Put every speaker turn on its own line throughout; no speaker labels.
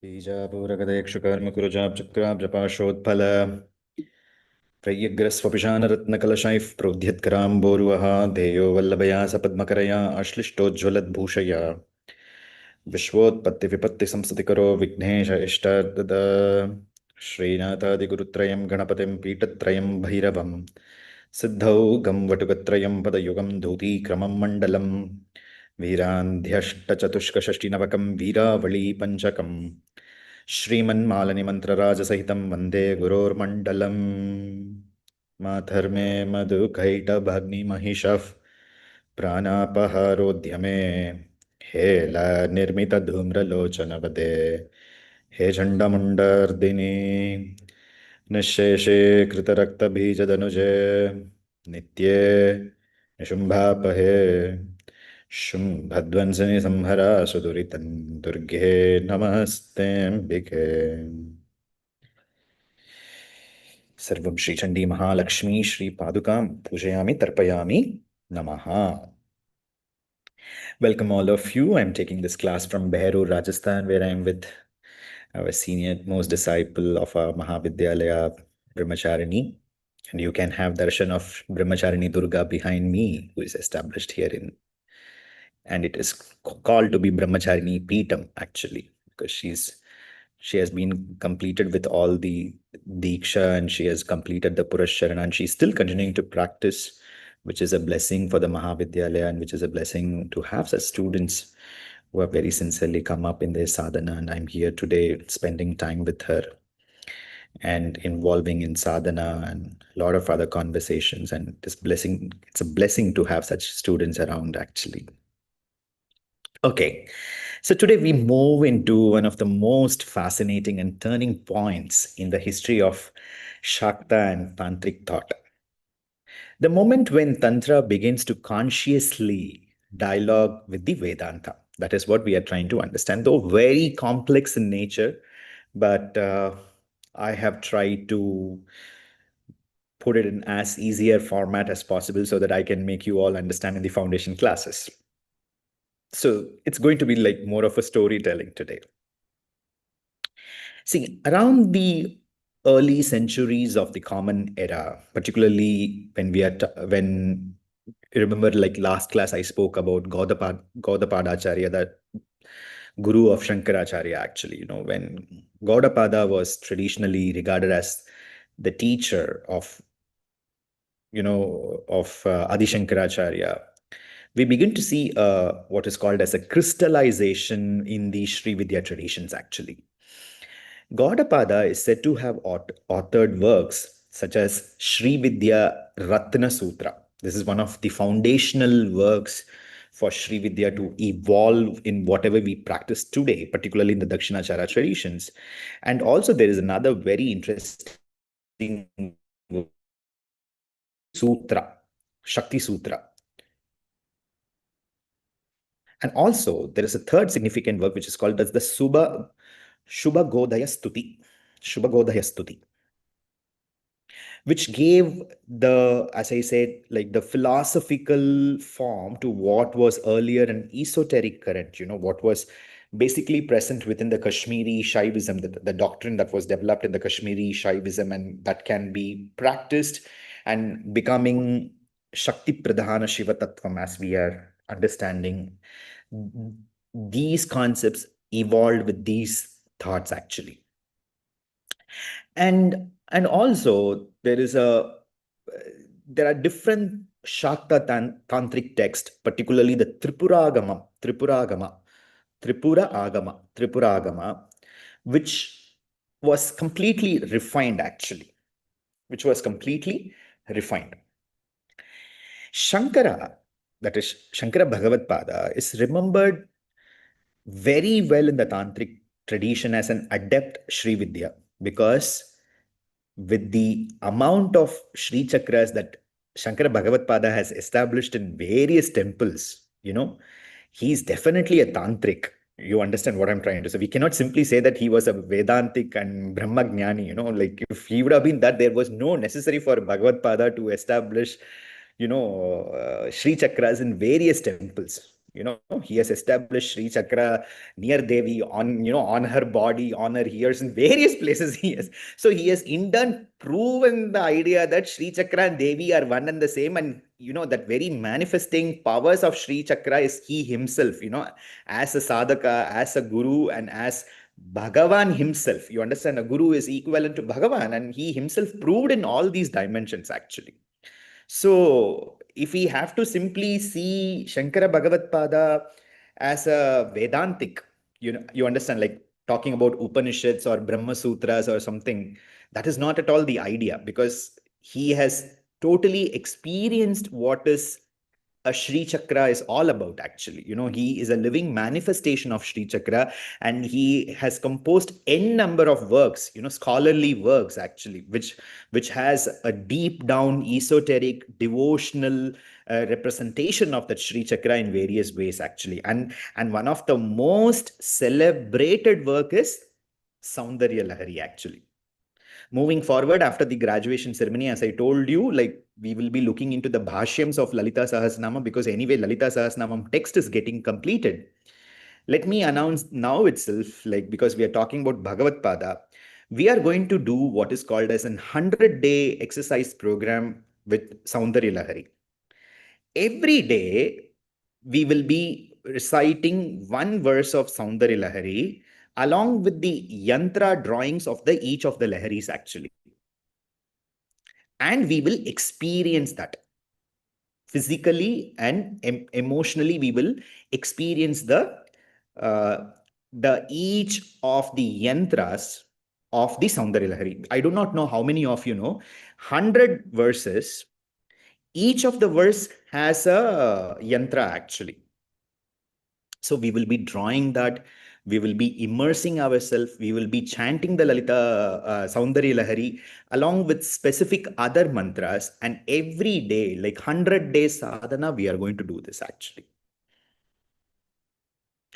बीजापूरगदेक्षुकर्मकुरुजाब्जक्राब्जपाशोत्फल प्रयग्रस्वपिशानरत्नकलशैः प्रोद्यत्कराम्बोरुवः धेयो वल्लभया सपद्मकरया अश्लिष्टोज्ज्वलद्भूषया विश्वोत्पत्तिविपत्तिसंस्ततिकरो विघ्नेश इष्टदद श्रीनाथादिगुरुत्रयं गणपतिं पीठत्रयं भैरवं सिद्धौघं वटुकत्रयं पदयुगं धूतीक्रमं मण्डलं वीरान्ध्यष्टचतुष्कषष्टिनवकं वीरावळी पञ्चकम् श्रीमन्मालनिमन्त्रराजसहितं वन्दे गुरोर्मण्डलम् माधर्मे मधुकैटभग्निमहिषः प्राणापहारोद्यमे हेलानिर्मितधूम्रलोचनवदे हे चण्डमुण्डर्दिनी निःशेषे कृतरक्तबीजदनुजे नित्ये निशुम्भापहे शुम्भध्वंसिनि संहरा सुदुरितं दुर्गे नमस्तेऽम्बिके सर्वं श्रीचण्डी महालक्ष्मी श्रीपादुकां पूजयामि तर्पयामि नमः. Welcome all of you. I'm taking this class from Behror, Rajasthan, where I'm with our senior most disciple of our Mahavidyalaya, Brahmacharini. And you can have darshan of Brahmacharini Durga behind me, who is established here in, and it is called to be Brahmacharini Peetam, actually, because she has been completed with all the Diksha and she has completed the Purusharana and she's still continuing to practice, which is a blessing for the Mahavidyalaya and which is a blessing to have such students who have very sincerely come up in their sadhana. And I'm here today spending time with her and involving in sadhana and a lot of other conversations. And this blessing, it's a blessing to have such students around, actually. Okay, so today we move into one of the most fascinating and turning points in the history of Shakta and Tantric thought. The moment when Tantra begins to consciously dialogue with the Vedanta. That is what we are trying to understand, though very complex in nature, but I have tried to put it in as easier format as possible so that I can make you all understand in the foundation classes. So it's going to be like more of a storytelling today. See, around the early centuries of the Common Era, particularly when when you remember, like last class, I spoke about Gaudapadacharya, the guru of Shankaracharya. Actually, when Gaudapada was traditionally regarded as the teacher of Adi Shankaracharya, we begin to see what is called as a crystallization in the Srividya traditions, actually. Gaudapada is said to have authored works such as Srividya Ratna Sutra. This is one of the foundational works for Srividya to evolve in whatever we practice today, particularly in the Dakshinachara traditions. And also there is another very interesting sutra, Shakti Sutra. And also there is a third significant work which is called as the Shubha Godaya Stuti, which gave the, as I said, like the philosophical form to what was earlier an esoteric current, what was basically present within the Kashmiri Shaivism, the doctrine that was developed in the Kashmiri Shaivism and that can be practiced and becoming Shakti Pradhana Shiva Tattvam as we are understanding. These concepts evolved with these thoughts, actually. And also there are different Shakta tantric texts, particularly the Tripura Agama, which was completely refined, actually, Shankara, that is Shankara Bhagavad-pada, is remembered very well in the tantric tradition as an adept Srividya, because with the amount of Sri chakras that Shankara Bhagavad-pada has established in various temples, he's definitely a tantric. You understand what I'm trying to say? We cannot simply say that he was a Vedantic and Brahmagnani, like if he would have been that, there was no necessary for Bhagavad-pada to establish, Sri chakras in various temples. He has established Sri Chakra near Devi on, on her body, on her ears, in various places he has. So he has in turn proven the idea that Sri Chakra and Devi are one and the same. And, that very manifesting powers of Sri Chakra is he himself, as a sadhaka, as a guru, and as Bhagavan himself. You understand, a guru is equivalent to Bhagavan, and he himself proved in all these dimensions actually. So, if we have to simply see Shankara Bhagavatpada as a Vedantic, you understand, like talking about Upanishads or Brahma Sutras or something, that is not at all the idea, because he has totally experienced what is a Shri Chakra is all about, actually. He is a living manifestation of Shri Chakra, and he has composed n number of works, scholarly works, actually, which has a deep down esoteric devotional representation of that Shri Chakra in various ways, actually. And one of the most celebrated work is Soundarya Lahari, actually. Moving forward, after the graduation ceremony, as I told you, like we will be looking into the bhashyams of Lalita Sahasranama, because anyway, Lalita Sahasranamam text is getting completed. Let me announce now itself, like because we are talking about Bhagavad Pada, we are going to do what is called as an 100-day exercise program with Soundarya Lahari. Every day, we will be reciting one verse of Soundarya Lahari along with the yantra drawings of the each of the Laharis, actually. And we will experience that physically and emotionally. We will experience the each of the yantras of the Soundarya Lahari. I do not know how many of you know 100 verses. Each of the verse has a yantra, actually. So we will be drawing that, we will be immersing ourselves, we will be chanting the Lalita Soundarya Lahari along with specific other mantras. And every day, like 100 days sadhana, we are going to do this, actually.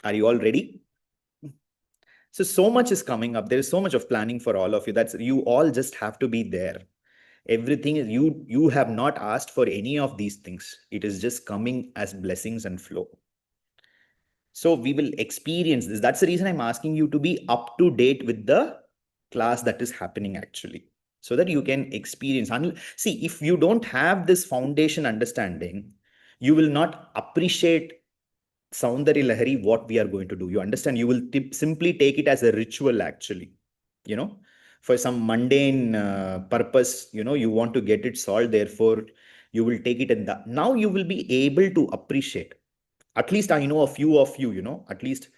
Are you all ready? So much is coming up. There is so much of planning for all of you. That's, you all just have to be there. Everything is, you have not asked for any of these things. It is just coming as blessings and flow. So we will experience this. That's the reason I'm asking you to be up to date with the class that is happening, actually, so that you can experience. See, if you don't have this foundation understanding, you will not appreciate Soundarya Lahari, what we are going to do. You understand? You will simply take it as a ritual, actually, for some mundane purpose, you want to get it solved. Therefore, you will take it in that. Now you will be able to appreciate. At least I know a few of you, at least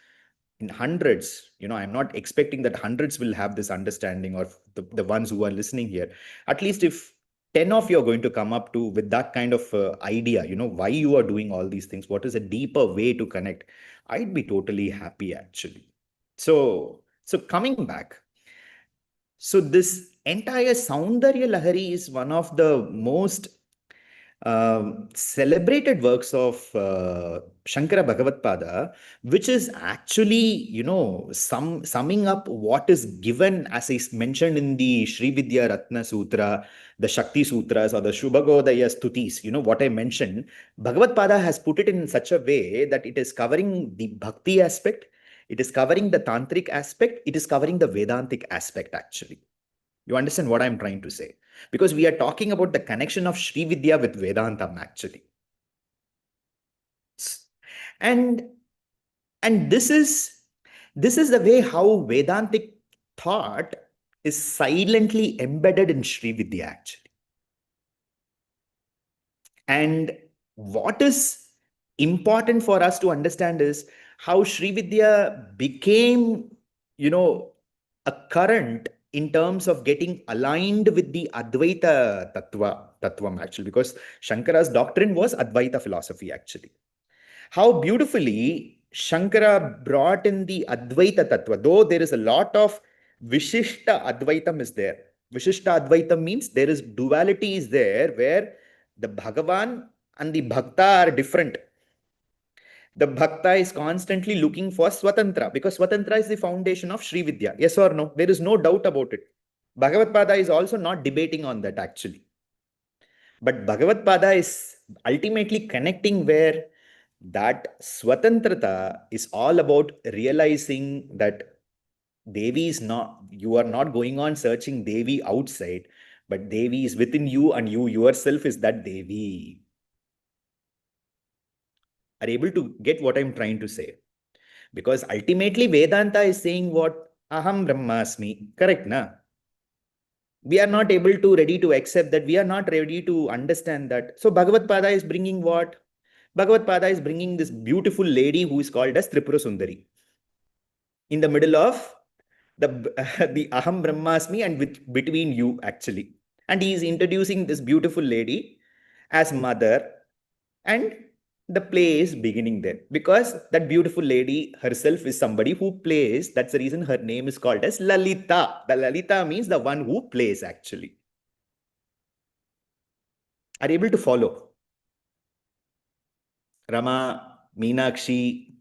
in hundreds, I'm not expecting that hundreds will have this understanding, or the ones who are listening here. At least if 10 of you are going to come up to with that kind of idea, why you are doing all these things, what is a deeper way to connect, I'd be totally happy, actually. So coming back, so this entire Soundarya Lahari is one of the most celebrated works of Shankara Bhagavatpada, which is actually, summing up what is given, as is mentioned in the Srividya Ratna Sutra, the Shakti Sutras, or the Shubhagodaya Stutis. What I mentioned, Bhagavatpada has put it in such a way that it is covering the Bhakti aspect, it is covering the Tantric aspect, it is covering the Vedantic aspect, actually. You understand what I'm trying to say? Because we are talking about the connection of Srividya with Vedantam, actually. And and this is the way how Vedantic thought is silently embedded in Srividya, actually. And what is important for us to understand is how Srividya became, a current in terms of getting aligned with the Advaita Tattvam, actually, because Shankara's doctrine was Advaita philosophy, actually. How beautifully Shankara brought in the Advaita Tattva, though there is a lot of Vishishta Advaitam is there. Vishishta Advaitam means there is duality is there, where the Bhagavan and the Bhakta are different. The Bhakta is constantly looking for Swatantra, because Swatantra is the foundation of Sri Vidya. Yes or no? There is no doubt about it. Bhagavad Pada is also not debating on that, actually. But Bhagavad Pada is ultimately connecting where That swatantrata is all about realizing that Devi is not, you are not going on searching Devi outside, but Devi is within you, and you yourself is that Devi. Are able to get what I'm trying to say? Because ultimately Vedanta is saying what? Aham Brahmasmi. Correct, na? We are not able to ready to accept that. We are not ready to understand that. So Bhagavad Pada is bringing what? Bhagavad Pada is bringing this beautiful lady who is called as Tripura Sundari in the middle of the the Aham Brahmasmi and between you actually. And he is introducing this beautiful lady as mother, and the play is beginning there because that beautiful lady herself is somebody who plays. That's the reason her name is called as Lalita. The Lalita means the one who plays actually. Are able to follow? Rama, Meenakshi,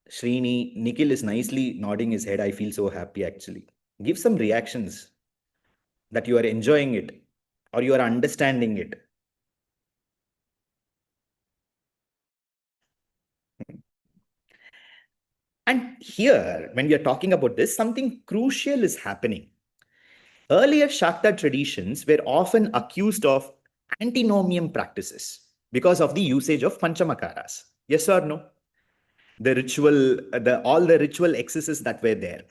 Srini, Nikhil is nicely nodding his head. I feel so happy actually. Give some reactions that you are enjoying it or you are understanding it. And here, when we are talking about this, something crucial is happening. Earlier Shakta traditions were often accused of antinomian practices because of the usage of panchamakaras. Yes or no? The ritual, all the ritual excesses that were there.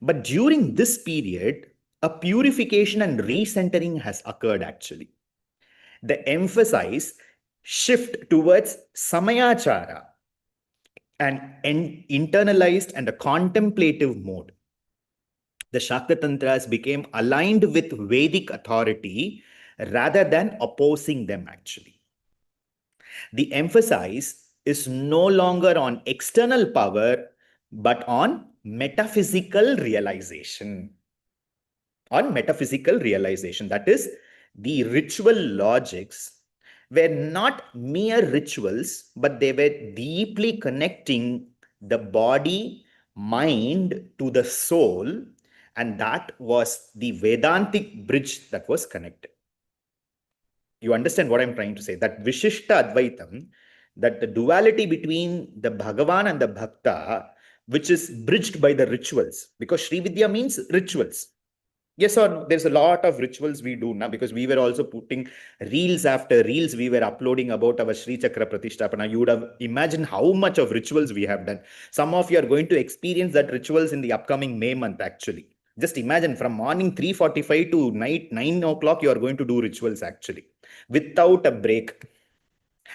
But during this period, a purification and recentering has occurred actually. The emphasis shift towards samayachara, an internalized and a contemplative mode. The Shakta Tantras became aligned with Vedic authority rather than opposing them actually. The emphasis is no longer on external power but on metaphysical realization. On metaphysical realization. That is, the ritual logics were not mere rituals, but they were deeply connecting the body, mind to the soul, and that was the Vedantic bridge that was connected. You understand what I'm trying to say? That Vishishta Advaitam, that the duality between the Bhagavan and the Bhakta, which is bridged by the rituals, because Srividya means rituals. Yes or no? There's a lot of rituals we do now because we were also putting reels after reels we were uploading about our Sri Chakra Pratishtapana. You would have imagined how much of rituals we have done. Some of you are going to experience that rituals in the upcoming May month actually. Just imagine from morning 3:45 to night 9 o'clock, you are going to do rituals actually without a break.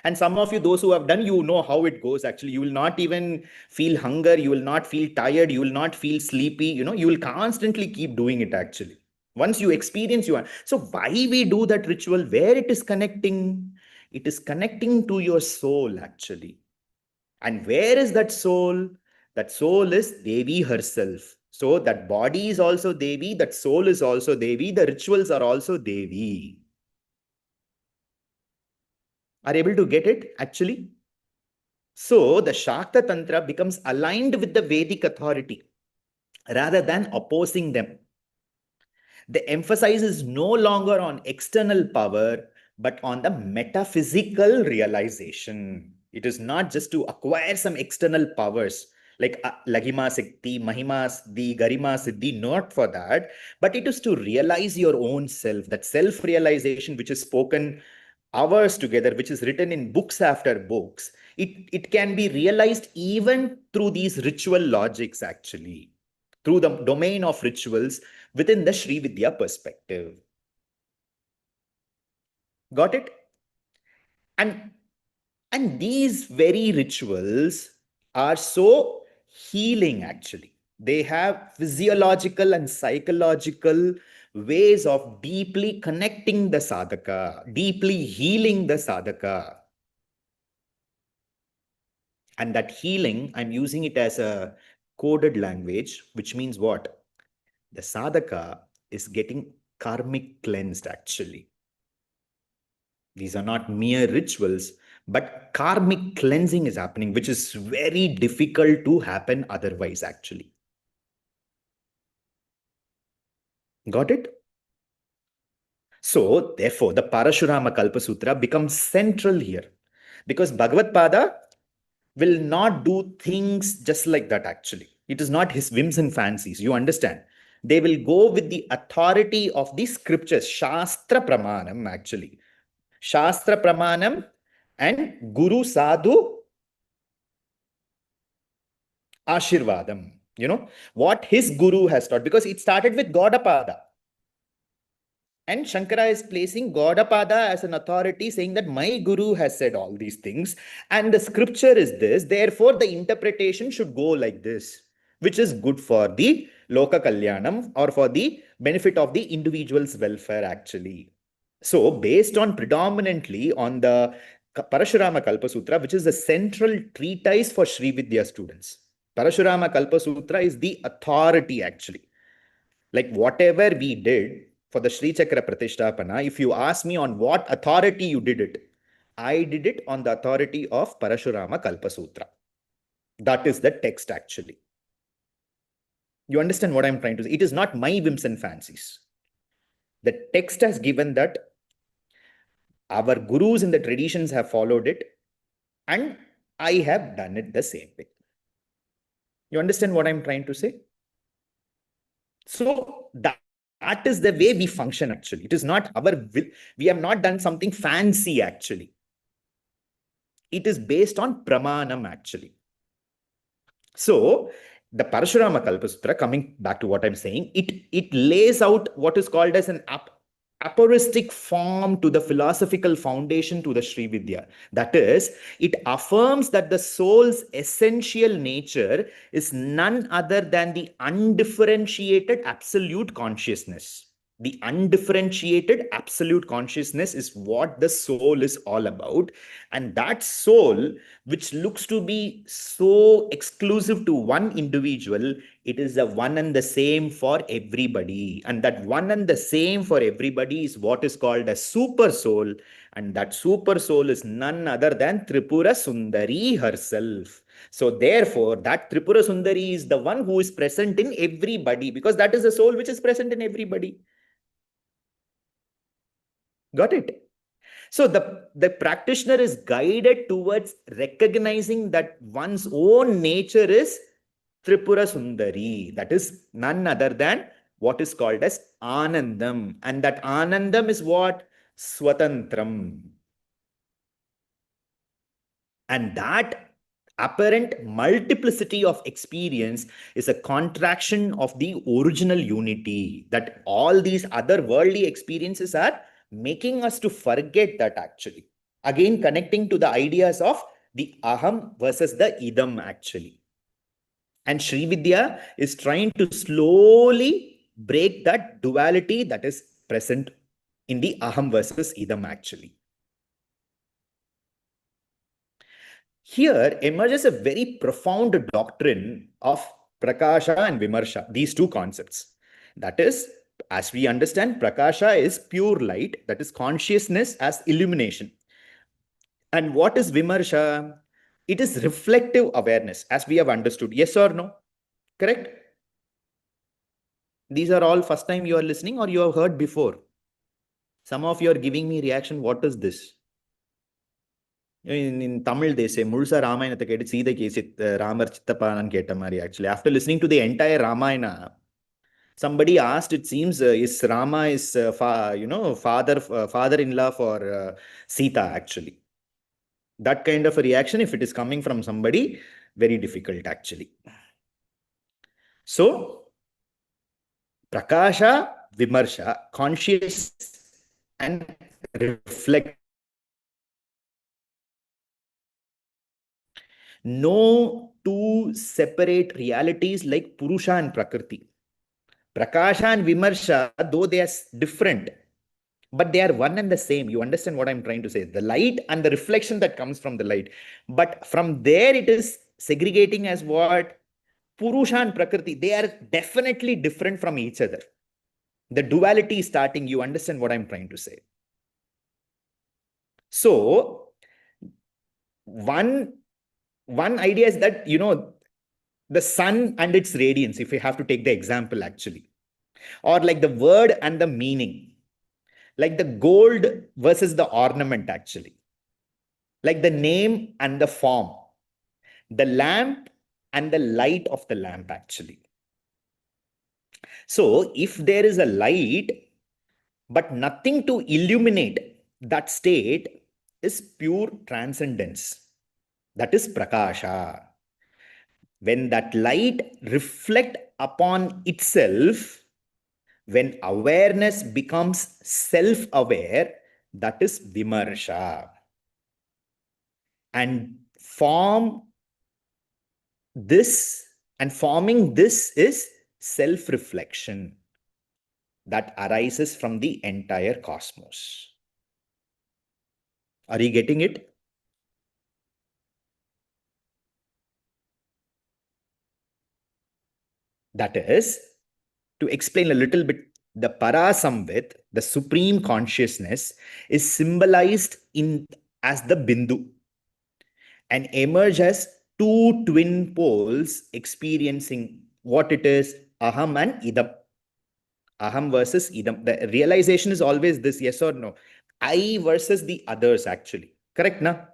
And some of you, those who have done, you know how it goes actually. You will not even feel hunger, you will not feel tired, you will not feel sleepy. You will constantly keep doing it actually. Once you experience, you are. So, why we do that ritual? Where it is connecting? It is connecting to your soul actually. And where is that soul? That soul is Devi herself. So, that body is also Devi, that soul is also Devi, the rituals are also Devi. Are able to get it actually? So the Shakta Tantra becomes aligned with the Vedic authority rather than opposing them. The emphasis is no longer on external power, but on the metaphysical realization. It is not just to acquire some external powers like Laghima Siddhi, Mahima Siddhi, Garima Siddhi, not for that, but it is to realize your own self, that self realization which is spoken hours together, which is written in books after books. It can be realized even through these ritual logics, actually, through the domain of rituals within the Srividya perspective. Got it? And and these very rituals are so healing actually. They have physiological and psychological ways of deeply connecting the sadhaka, deeply healing the sadhaka. And that healing, I'm using it as a coded language, which means what? The sadhaka is getting karmic cleansed actually. These are not mere rituals, but karmic cleansing is happening, which is very difficult to happen otherwise actually. Got it? So, therefore, the Parashurama Kalpa Sutra becomes central here. Because Bhagavad Pada will not do things just like that, actually. It is not his whims and fancies, you understand. They will go with the authority of the scriptures, Shastra Pramanam, actually. Shastra Pramanam and Guru Sadhu Ashirvadam. What his guru has taught, because it started with Gaudapada. And Shankara is placing Gaudapada as an authority, saying that my guru has said all these things, and the scripture is this, therefore the interpretation should go like this, which is good for the Loka Kalyanam, or for the benefit of the individual's welfare, actually. So, based on predominantly on the Parashurama Kalpa Sutra, which is the central treatise for Srividya students. Parashurama Kalpa Sutra is the authority, actually. Like whatever we did for the Sri Chakra Pratishtapana, if you ask me on what authority you did it, I did it on the authority of Parashurama Kalpa Sutra. That is the text, actually. You understand what I'm trying to say? It is not my whims and fancies. The text has given that, our gurus in the traditions have followed it, and I have done it the same way. You understand what I'm trying to say? So that is the way we function, actually. It is not our will. We have not done something fancy, actually. It is based on pramanam, actually. So the Parashurama Kalpasutra, coming back to what I'm saying, it lays out what is called as an aphoristic form to the philosophical foundation to the Srividya. That is, it affirms that the soul's essential nature is none other than the undifferentiated absolute consciousness. The undifferentiated absolute consciousness is what the soul is all about. And that soul, which looks to be so exclusive to one individual, it is the one and the same for everybody. And that one and the same for everybody is what is called a super soul. And that super soul is none other than Tripura Sundari herself. So therefore, that Tripura Sundari is the one who is present in everybody, because that is the soul which is present in everybody. Got it? So the practitioner is guided towards recognizing that one's own nature is Tripura Sundari. That is none other than what is called as Anandam. And that Anandam is what? Swatantram. And that apparent multiplicity of experience is a contraction of the original unity, that all these other worldly experiences are making us to forget that, actually. Again, connecting to the ideas of the aham versus the idam, actually. And Srividya is trying to slowly break that duality that is present in the aham versus idam, actually. Here emerges a very profound doctrine of Prakasha and Vimarsha, these two concepts. That is, as we understand, Prakasha is pure light, that is consciousness as illumination. And what is Vimarsha? It is reflective awareness, as we have understood. Yes or no? Correct? These are all first time you are listening, or you have heard before? Some of you are giving me reaction, what is this? In Tamil, they say, Mulsa Ramayana கேட்டு சீதைக்கு ராமர் சித்தப்பான்னு கேட்ட மாதிரி. Actually, after listening to the entire Ramayana, somebody asked, it seems, is Rama is father-in-law for Sita, actually. That kind of a reaction, if it is coming from somebody, very difficult, actually. So, Prakasha, Vimarsha, conscious and reflect. No two separate realities like Purusha and Prakriti. Prakasha and Vimarsha, though they are different, but they are one and the same. You understand what I'm trying to say? The light and the reflection that comes from the light. But from there, it is segregating as what? Purusha and Prakriti. They are definitely different from each other. The duality is starting. You understand what I'm trying to say? So, one idea is that, the sun and its radiance, if we have to take the example, actually, or like the word and the meaning, like the gold versus the ornament, actually. like the name and the form, the lamp and the light of the lamp, actually. So, if there is a light, but nothing to illuminate, that state is pure transcendence. That is Prakasha. When that light reflect upon itself, when awareness becomes self-aware, that is Vimarsha. And form this, and forming this is self-reflection that arises from the entire cosmos. Are you getting it? That is, to explain a little bit, the Parasamvit, the supreme consciousness, is symbolized in as the Bindu and emerge as two twin poles experiencing what it is, Aham and Idam. Aham versus Idam. The realization is always this, yes or no? I versus the others, actually. Correct, na?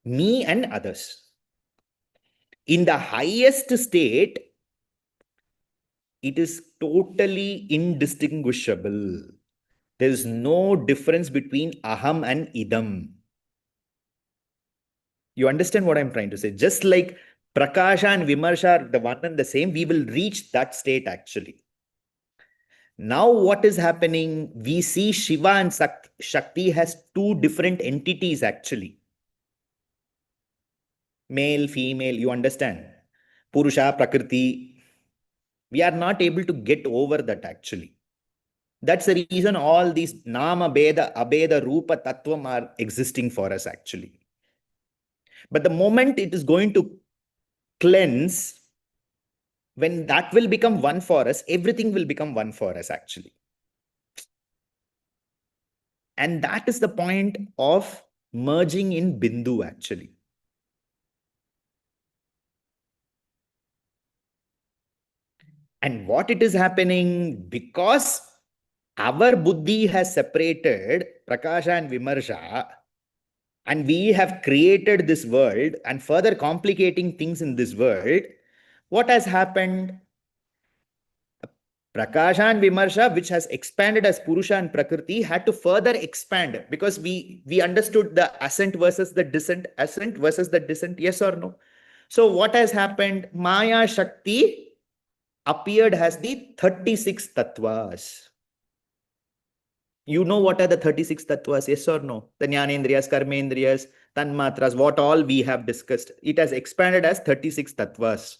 Me and others. In the highest state, it is totally indistinguishable. There is no difference between Aham and Idam. You understand what I'm trying to say? Just like Prakasha and Vimarsha are the one and the same, we will reach that state actually. Now, what is happening? We see Shiva and Shakti has two different entities actually. Male, female, you understand? Purusha, Prakriti. We are not able to get over that actually. That's the reason all these Nama, Beda, Abeda, Rupa, Tattvam are existing for us actually. But the moment it is going to cleanse, when that will become one for us, everything will become one for us actually. And that is the point of merging in Bindu actually. And what it is happening, because our buddhi has separated Prakasha and Vimarsha, and we have created this world and further complicating things in this world, what has happened? Prakasha and Vimarsha, which has expanded as Purusha and Prakriti, had to further expand because we understood the ascent versus the descent, ascent versus the descent, yes or no? So what has happened? Maya Shakti appeared as the 36 tattvas. You know what are the 36 tattvas, yes or no? The Jnanendriyas, Karmendriyas, Tanmatras, what all we have discussed. It has expanded as 36 tattvas.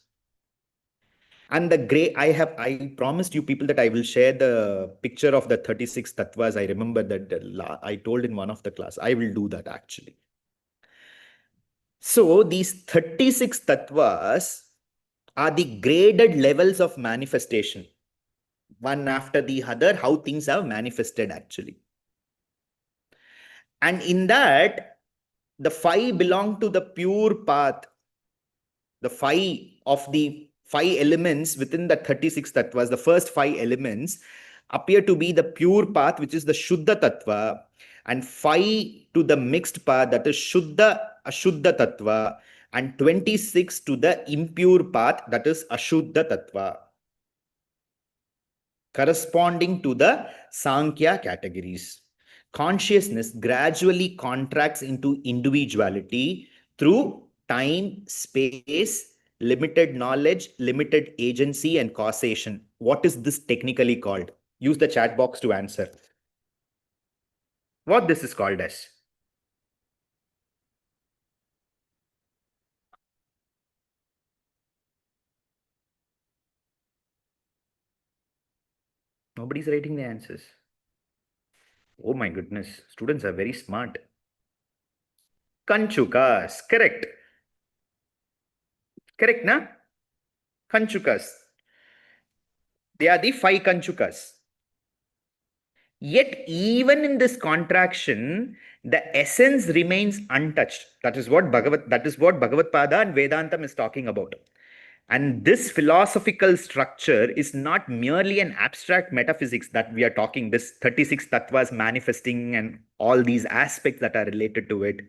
And the gray, I promised you people that I will share the picture of the 36 tattvas. I remember that I told in one of the class. I will do that actually. So these 36 tattvas are the graded levels of manifestation, one after the other, how things have manifested actually. And in that, the five belong to the pure path. The five elements within the 36 tattvas, the first five elements appear to be the pure path, which is the Shuddha tattva, and five to the mixed path, that is Shuddha, Ashuddha tattva, and 26 to the impure path, that is Ashuddha tattva, corresponding to the Sankhya categories. Consciousness gradually contracts into individuality through time, space, limited knowledge, limited agency, and causation. What is this technically called? Use the chat box to answer. What this is called as? Nobody's writing the answers. Oh my goodness. Students are very smart. Kanchukas. Correct. Correct, na? Kanchukas. They are the five Kanchukas. Yet, even in this contraction, the essence remains untouched. That is what Bhagavad Pada and Vedantam is talking about. And this philosophical structure is not merely an abstract metaphysics that we are talking, this 36 tattvas manifesting and all these aspects that are related to it.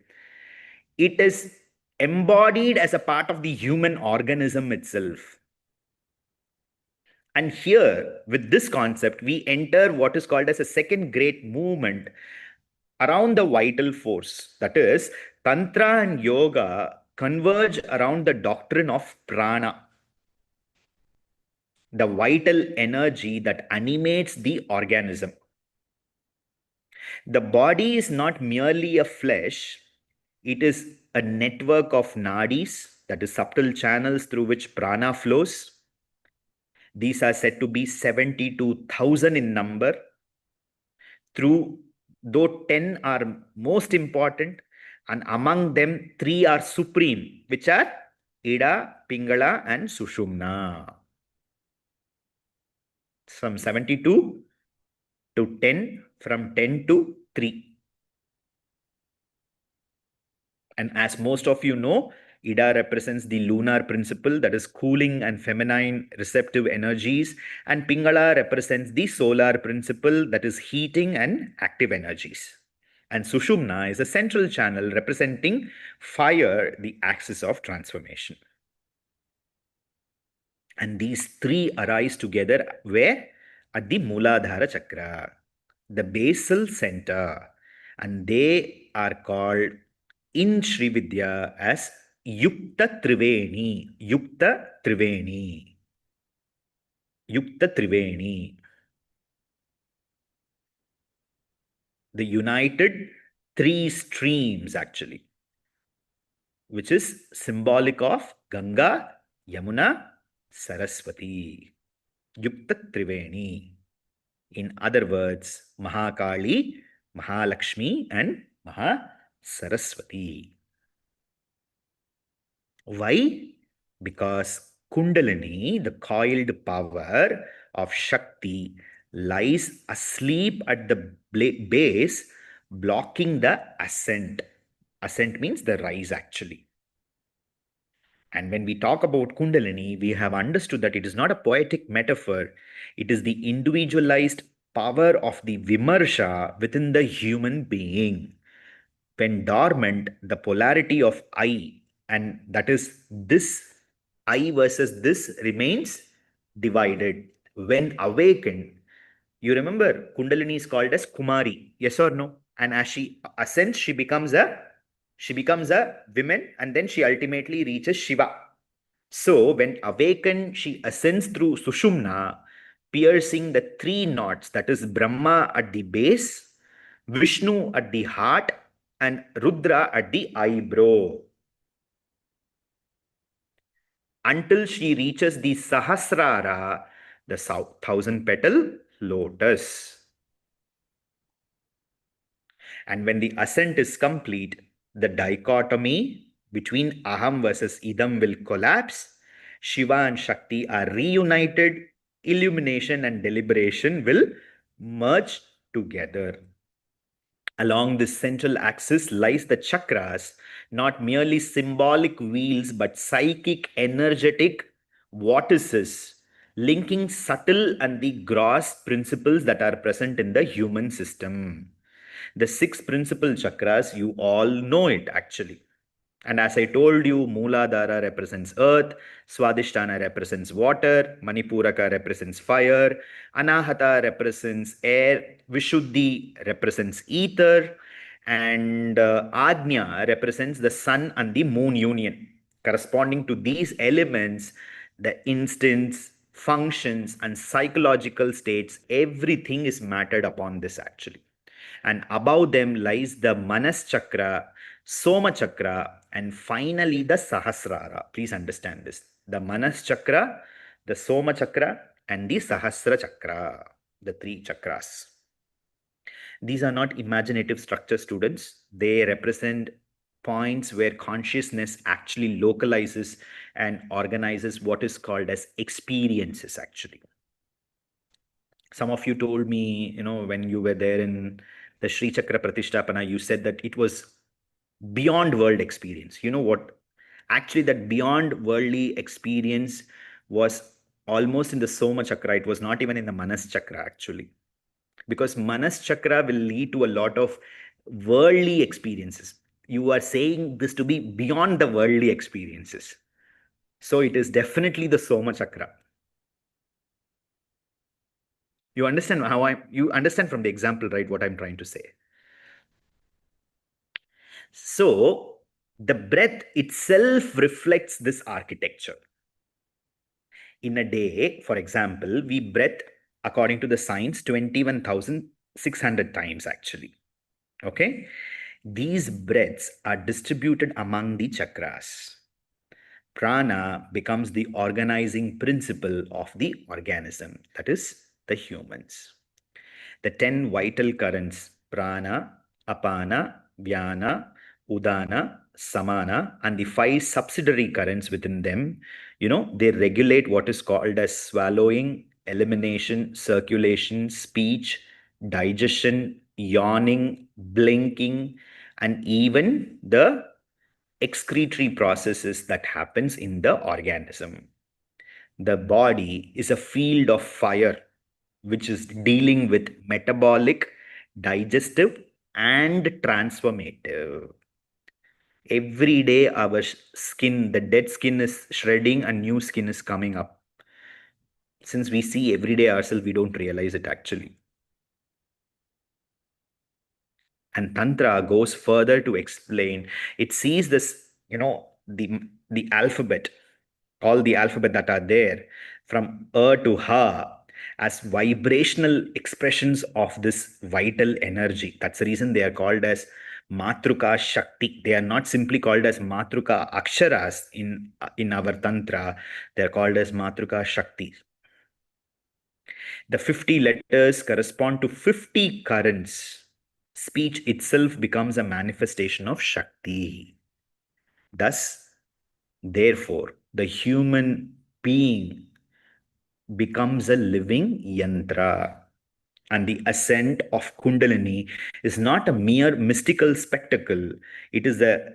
It is embodied as a part of the human organism itself. And here, with this concept, we enter what is called as a second great movement around the vital force. That is, Tantra and Yoga converge around the doctrine of Prana, the vital energy that animates the organism. The body is not merely a flesh, it is a network of nadis, that is, subtle channels through which prana flows. These are said to be 72,000 in number, through though 10 are most important, and among them, 3 are supreme, which are Ida, Pingala, and Sushumna. From 72 to 10, from 10 to 3. And as most of you know, Ida represents the lunar principle, that is cooling and feminine receptive energies, and Pingala represents the solar principle, that is heating and active energies. And Sushumna is a central channel representing fire, the axis of transformation. And these 3 arise together where? At the Mooladhara chakra, the basal center. And they are called in Srividya as Yukta Triveni. Yukta Triveni. Yukta Triveni. The united 3 streams, actually, which is symbolic of Ganga, Yamuna, Saraswati. Yukta Triveni. In other words, Mahakali, Mahalakshmi, and Mahasaraswati. Why? Because Kundalini, the coiled power of Shakti, lies asleep at the base, blocking the ascent. Ascent means the rise, actually. And when we talk about Kundalini, we have understood that it is not a poetic metaphor. It is the individualized power of the Vimarsha within the human being. When dormant, the polarity of I, and that is this I versus this, remains divided. When awakened, you remember Kundalini is called as Kumari, yes or no? And as she ascends, she becomes a woman, and then she ultimately reaches Shiva. So when awakened, she ascends through Sushumna, piercing the 3 knots, that is Brahma at the base, Vishnu at the heart, and Rudra at the eyebrow, until she reaches the Sahasrara, the 1,000-petal lotus. And when the ascent is complete, the dichotomy between Aham versus Idam will collapse. Shiva and Shakti are reunited. Illumination and deliberation will merge together. Along this central axis lies the chakras, not merely symbolic wheels, but psychic, energetic vortices, linking subtle and the gross principles that are present in the human system. The 6 principal chakras, you all know it, actually. And as I told you, Mooladhara represents earth, Swadhisthana represents water, Manipuraka represents fire, Anahata represents air, Vishuddhi represents ether, and Ajna represents the sun and the moon union. Corresponding to these elements, the instants, functions, and psychological states, everything is mattered upon this, actually. And above them lies the Manas Chakra, Soma Chakra, and finally the Sahasrara. Please understand this. The Manas Chakra, the Soma Chakra, and the Sahasra Chakra, the 3 chakras. These are not imaginative structures, students. They represent points where consciousness actually localizes and organizes what is called as experiences, actually. Some of you told me, when you were there in the Sri Chakra Pratishtapana, you said that it was beyond world experience. You know what? Actually, that beyond worldly experience was almost in the Soma Chakra. It was not even in the Manas Chakra, actually. Because Manas Chakra will lead to a lot of worldly experiences. you are saying this to be beyond the worldly experiences. So it is definitely the Soma chakra. You understand from the example, right, what I'm trying to say. So the breath itself reflects this architecture. In a day, for example, we breath, according to the science, 21,600 times actually. Okay. These breaths are distributed among the chakras. Prana becomes the organizing principle of the organism, that is, the humans. The 10 vital currents, prana, apana, vyana, udana, samana, and the 5 subsidiary currents within them, they regulate what is called as swallowing, elimination, circulation, speech, digestion, yawning, blinking, and even the excretory processes that happens in the organism. The body is a field of fire which is dealing with metabolic, digestive, and transformative. Every day, our skin, the dead skin is shredding and new skin is coming up. Since we see every day ourselves, we don't realize it actually. And Tantra goes further to explain. It sees this, the alphabet, all the alphabet that are there from to Ha as vibrational expressions of this vital energy. That's the reason they are called as Matruka Shakti. They are not simply called as Matruka Aksharas in our Tantra. They are called as Matruka Shakti. The 50 letters correspond to 50 currents. Speech itself becomes a manifestation of Shakti. Thus, therefore, the human being becomes a living yantra. And the ascent of Kundalini is not a mere mystical spectacle. It is a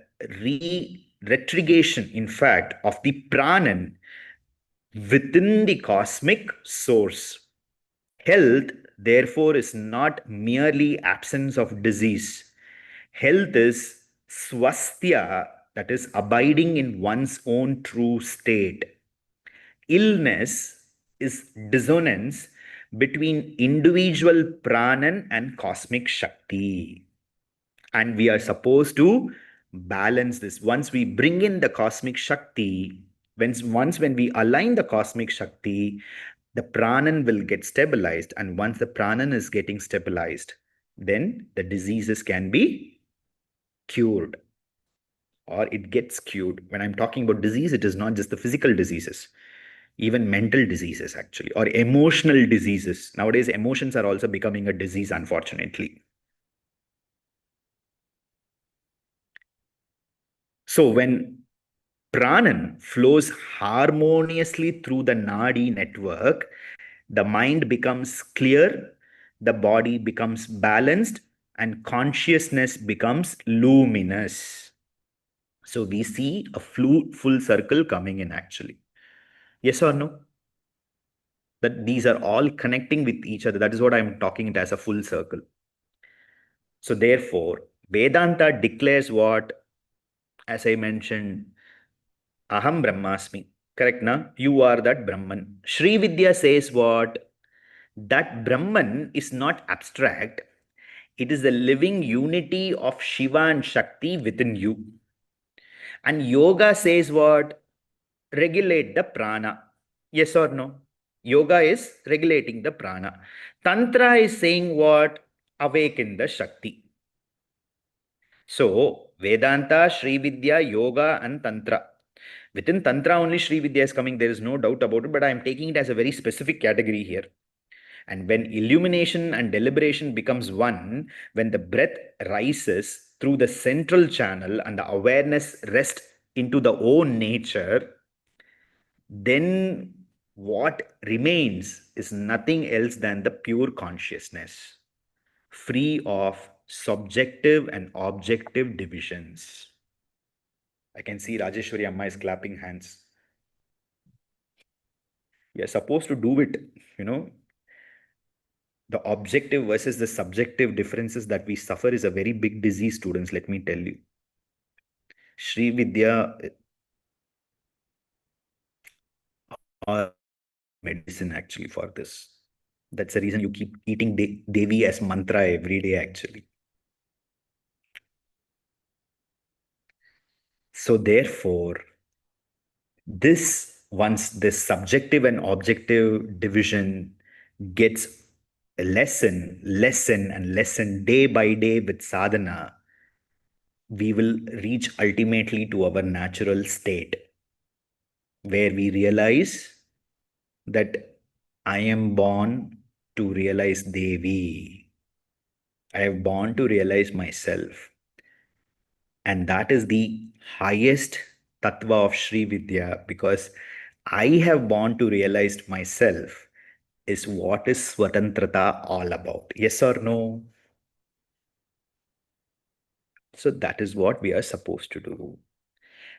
retrogression, in fact, of the Pranan within the cosmic source. Health, therefore, is not merely absence of disease. Health is swasthya, that is abiding in one's own true state. Illness is dissonance between individual pranan and cosmic shakti. And we are supposed to balance this. Once we bring in the cosmic shakti, when we align the cosmic shakti, the pranan will get stabilized. And once the pranan is getting stabilized, then the diseases can be cured, or it gets cured. When I'm talking about disease, it is not just the physical diseases, even mental diseases actually, or emotional diseases. Nowadays, emotions are also becoming a disease, unfortunately. So when pranan flows harmoniously through the nadi network, the mind becomes clear, the body becomes balanced, and consciousness becomes luminous. So we see a full circle coming in actually. Yes or no? That these are all connecting with each other. That is what I'm talking it as a full circle. So therefore, Vedanta declares what, as I mentioned, Aham Brahmasmi. Correct, na? You are that Brahman. Srividya says what? That Brahman is not abstract. It is the living unity of Shiva and Shakti within you. And yoga says what? Regulate the prana. Yes or no? Yoga is regulating the prana. Tantra is saying what? Awaken the Shakti. So, Vedanta, Srividya, Yoga, and Tantra. Within Tantra, only Srividya is coming. There is no doubt about it, but I am taking it as a very specific category here. And when illumination and deliberation becomes one, when the breath rises through the central channel and the awareness rests into the own nature, then what remains is nothing else than the pure consciousness, free of subjective and objective divisions. I can see Rajeshwari Amma is clapping hands. We are supposed to do it, The objective versus the subjective differences that we suffer is a very big disease, students, let me tell you. Srividya or medicine actually for this. That's the reason you keep eating Devi as mantra every day actually. So therefore, this once this subjective and objective division gets a lesson and lesson day by day with sadhana, we will reach ultimately to our natural state where we realize that I am born to realize Devi. I have born to realize myself. And that is the highest tattva of Sri Vidya, because I have born to realize myself is what is Swatantrata all about. Yes or no? So that is what we are supposed to do.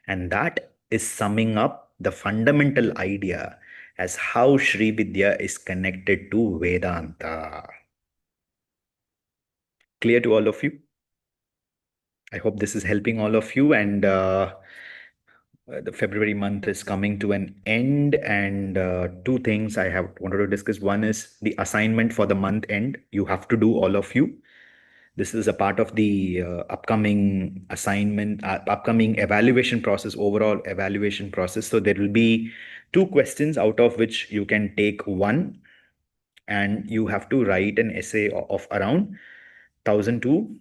And that is summing up the fundamental idea as how Sri Vidya is connected to Vedanta. Clear to all of you? I hope this is helping all of you. And the February month is coming to an end, and two things I have wanted to discuss. One is the assignment for the month end. You have to do, all of you. This is a part of the upcoming assignment, upcoming evaluation process, overall evaluation process. So there will be two questions out of which you can take one, and you have to write an essay of around 1,000 to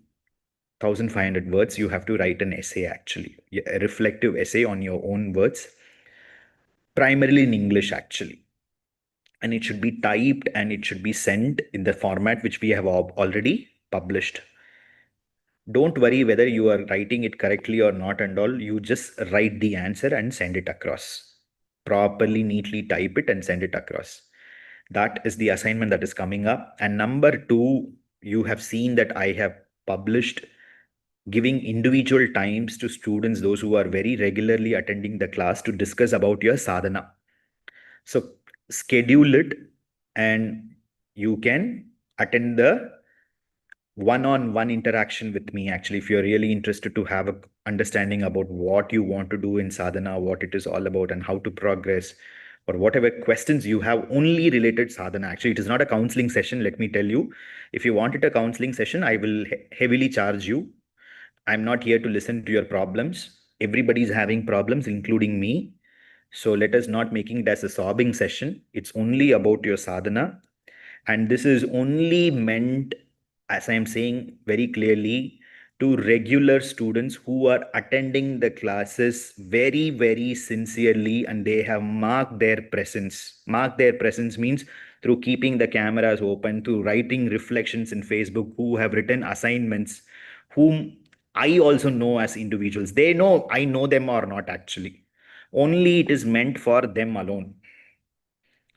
1,500 words. You have to write an essay actually, a reflective essay on your own words, primarily in English actually. And it should be typed and it should be sent in the format which we have already published. Don't worry whether you are writing it correctly or not and all. You just write the answer and send it across. Properly, neatly type it and send it across. That is the assignment that is coming up. And number two, you have seen that I have published giving individual times to students, those who are very regularly attending the class, to discuss about your sadhana. So schedule it and you can attend the one-on-one interaction with me actually, if you're really interested to have a understanding about what you want to do in sadhana, what it is all about and how to progress, or whatever questions you have only related sadhana. Actually, it is not a counseling session, let me tell you. If you wanted a counseling session, I will heavily charge you. I'm not here to listen to your problems. Everybody's having problems, including me. So let us not making it as a sobbing session. It's only about your sadhana. And this is only meant, as I am saying very clearly, to regular students who are attending the classes very, very sincerely, and they have marked their presence. Mark their presence means through keeping the cameras open, through writing reflections in Facebook, who have written assignments, whom I also know as individuals. They know I know them or not actually. Only it is meant for them alone,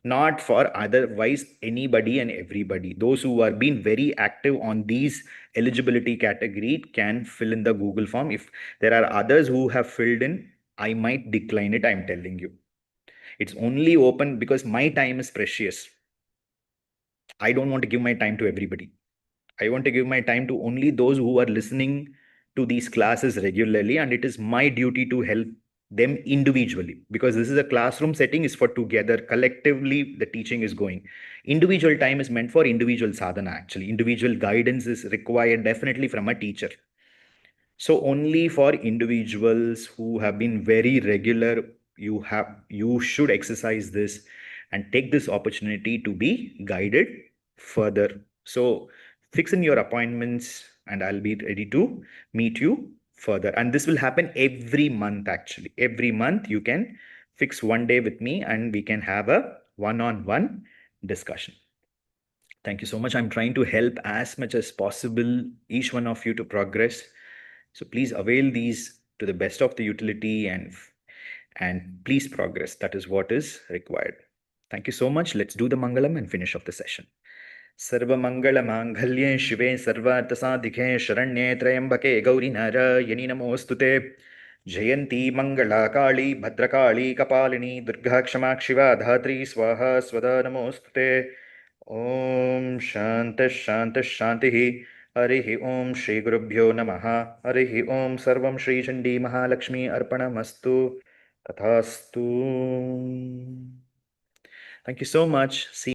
not for otherwise anybody and everybody. Those who are being very active on these eligibility category can fill in the Google form. If there are others who have filled in, I might decline it, I'm telling you. It's only open because my time is precious. I don't want to give my time to everybody. I want to give my time to only those who are listening to these classes regularly, and it is my duty to help them individually, because this is a classroom setting, is for together, collectively the teaching is going. Individual time is meant for individual sadhana actually. Individual guidance is required definitely from a teacher. So only for individuals who have been very regular, you should exercise this and take this opportunity to be guided further. So fix in your appointments and I'll be ready to meet you further. And this will happen every month actually. Every month you can fix one day with me and we can have a one-on-one discussion. Thank you so much. I'm trying to help as much as possible each one of you to progress. So please avail these to the best of the utility and please progress. That is what is required. Thank you so much. Let's do the Mangalam and finish off the session. सर्वमङ्गलमाङ्गल्ये शिवे सर्वार्थसाधिके शरण्ये त्र्यम्बके गौरी नारायणि नमोऽस्तुते जयन्ती मङ्गला काली भद्रकाली कपालिनी दुर्गा क्षमा शिवा धात्री स्वाहा स्वदा नमोऽस्तुते। ॐ शान्तिः शान्तिः शान्तिः। हरिः ॐ श्रीगुरुभ्यो नमः हरिः ॐ सर्वं श्रीचण्डी महालक्ष्मी अर्पणमस्तु तथास्तु Thank you so much. See